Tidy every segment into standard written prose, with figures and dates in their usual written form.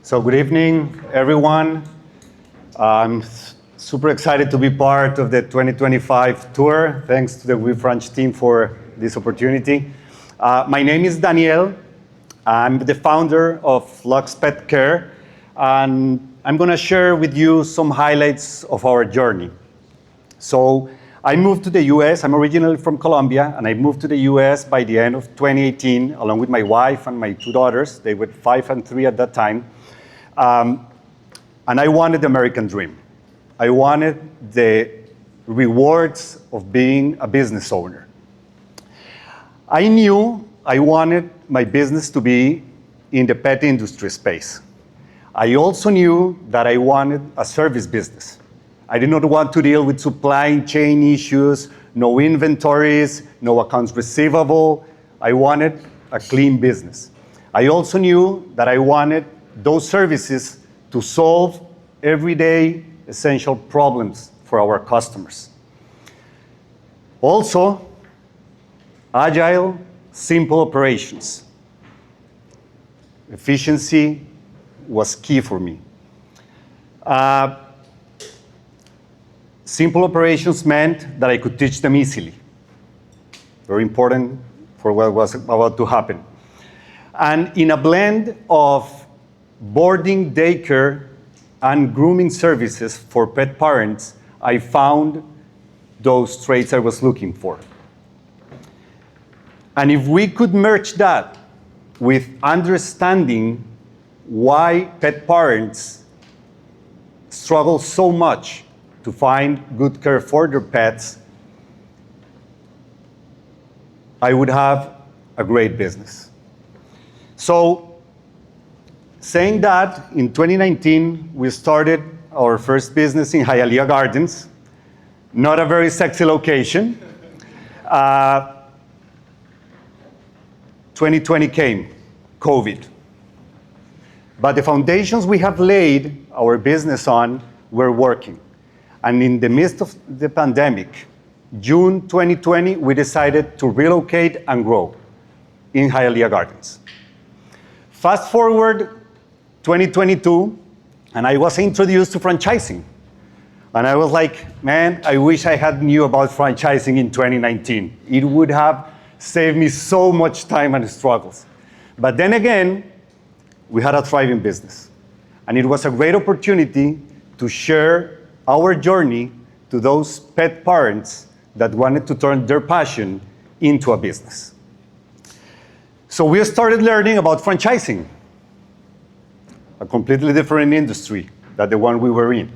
So good evening, everyone. I'm super excited to be part of the 2025 tour. Thanks to the WeFranch team for this opportunity. My name is Daniel. I'm the founder of Luxe Pet Care, and I'm going to share with you some highlights of our journey. So I moved to the US. I'm originally from Colombia, and I moved to the US by the end of 2018, along with my wife and my two daughters. They were 5 and 3 at that time. And I wanted the American dream. I wanted the rewards of being a business owner. I knew I wanted my business to be in the pet industry space. I also knew that I wanted a service business. I did not want to deal with supply chain issues, no inventories, no accounts receivable. I wanted a clean business. I also knew that I wanted those services to solve everyday essential problems for our customers. Also, agile, simple operations. Efficiency was key for me. Simple operations meant that I could teach them easily. Very important for what was about to happen. And in a blend of boarding, daycare, and grooming services for pet parents, I found those traits I was looking for. And if we could merge that with understanding why pet parents struggle so much to find good care for their pets, I would have a great business. So, saying that, in 2019, we started our first business in Hialeah Gardens. Not a very sexy location. 2020 came, COVID. But the foundations we have laid our business on were working. And in the midst of the pandemic, June 2020, we decided to relocate and grow in Hialeah Gardens. Fast forward 2022, and I was introduced to franchising. And I was like, man, I wish I had knew about franchising in 2019. It would have saved me so much time and struggles. But then again, we had a thriving business. And it was a great opportunity to share our journey to those pet parents that wanted to turn their passion into a business. So we started learning about franchising, a completely different industry than the one we were in.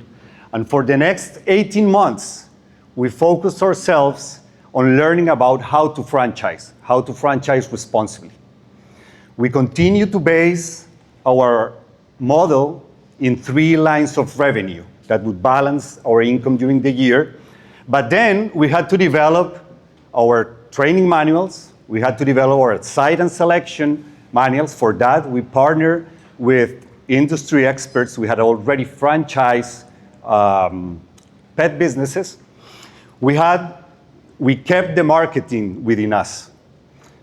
And for the next 18 months, we focused ourselves on learning about how to franchise responsibly. We continue to base our model in 3 lines of revenue that would balance our income during the year. But then we had to develop our training manuals. We had to develop our site and selection manuals. For that, we partnered with industry experts. We had already franchised pet businesses. We kept the marketing within us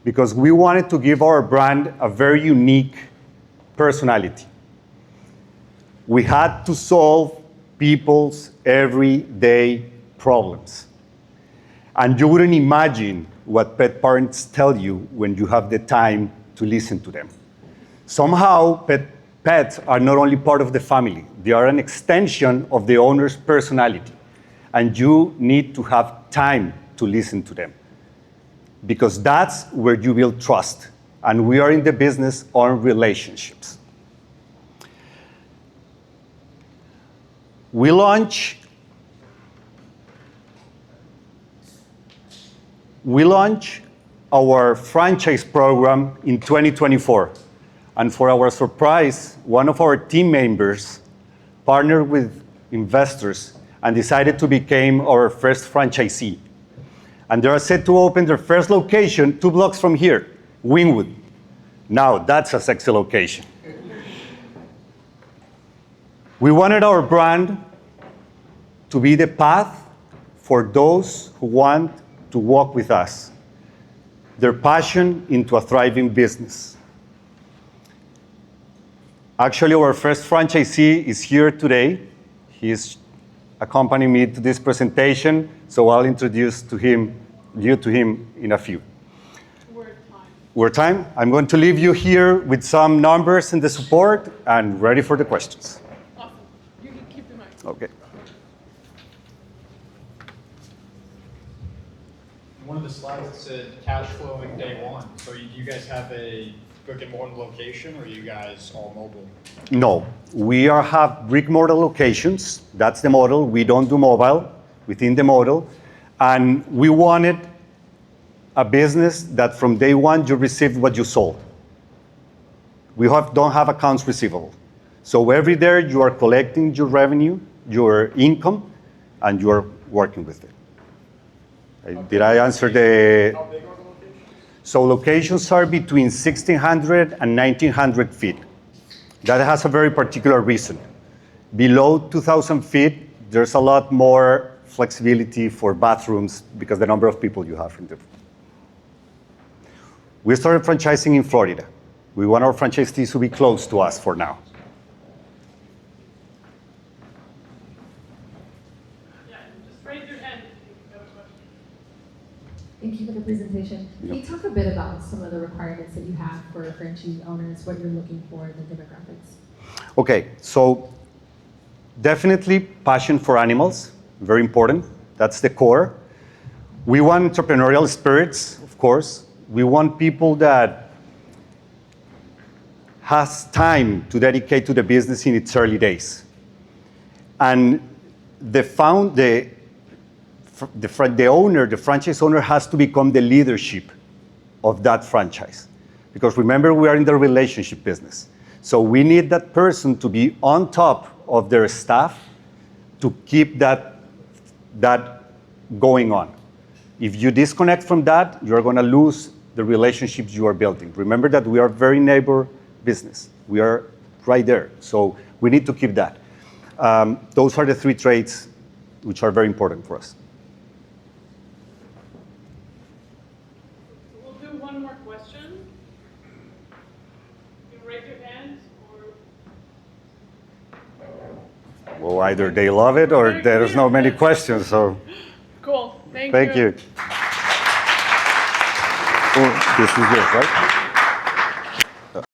because we wanted to give our brand a very unique personality. We had to solve people's everyday problems. And you wouldn't imagine what pet parents tell you when you have the time to listen to them. Somehow, pets are not only part of the family, they are an extension of the owner's personality. And you need to have time to listen to them, because that's where you build trust. And we are in the business on relationships. We launched our franchise program in 2024. And for our surprise, one of our team members partnered with investors and decided to become our first franchisee. And they are set to open their first location 2 blocks from here, Wynwood. Now, that's a sexy location. We wanted our brand to be the path for those who want to walk with us, their passion into a thriving business. Actually, our first franchisee is here today. He's accompanying me to this presentation, so I'll introduce you to him in a few. We're at time. I'm going to leave you here with some numbers and the support and ready for the questions. Awesome. You can keep the mic. Okay. One of the slides that said cash flowing day one. So you guys have a brick and mortar location, or are you guys all mobile? No, we have brick mortar locations. That's the model. We don't do mobile within the model. And we wanted a business that from day one you received what you sold. We don't have accounts receivable. So every day you are collecting your revenue, your income, and you are working with it. Did I answer the? How big are the locations? So locations are between 1,600 and 1,900 feet. That has a very particular reason. Below 2,000 feet, there's a lot more flexibility for bathrooms because the number of people you have in the. We started franchising in Florida. We want our franchisees to be close to us for now. Yeah, just raise your hand if you have a question. Thank you for the presentation. Can you talk a bit about some of the requirements that you have for franchise owners, what you're looking for in the demographics? Okay, so definitely passion for animals, very important. That's the core. We want entrepreneurial spirits, of course. We want people that has time to dedicate to the business in its early days. And the owner, the franchise owner has to become the leadership of that franchise. Because remember, we are in the relationship business. So we need that person to be on top of their staff to keep that going on. If you disconnect from that, you're going to lose the relationships you are building. Remember that we are very neighbor business. We are right there. So we need to keep that. Those are the three traits which are very important for us. We'll do one more question. You can raise your hands or. Well, either they love it or there's not many questions. So Cool. Thank you. thank you. Oh, this is yours, right?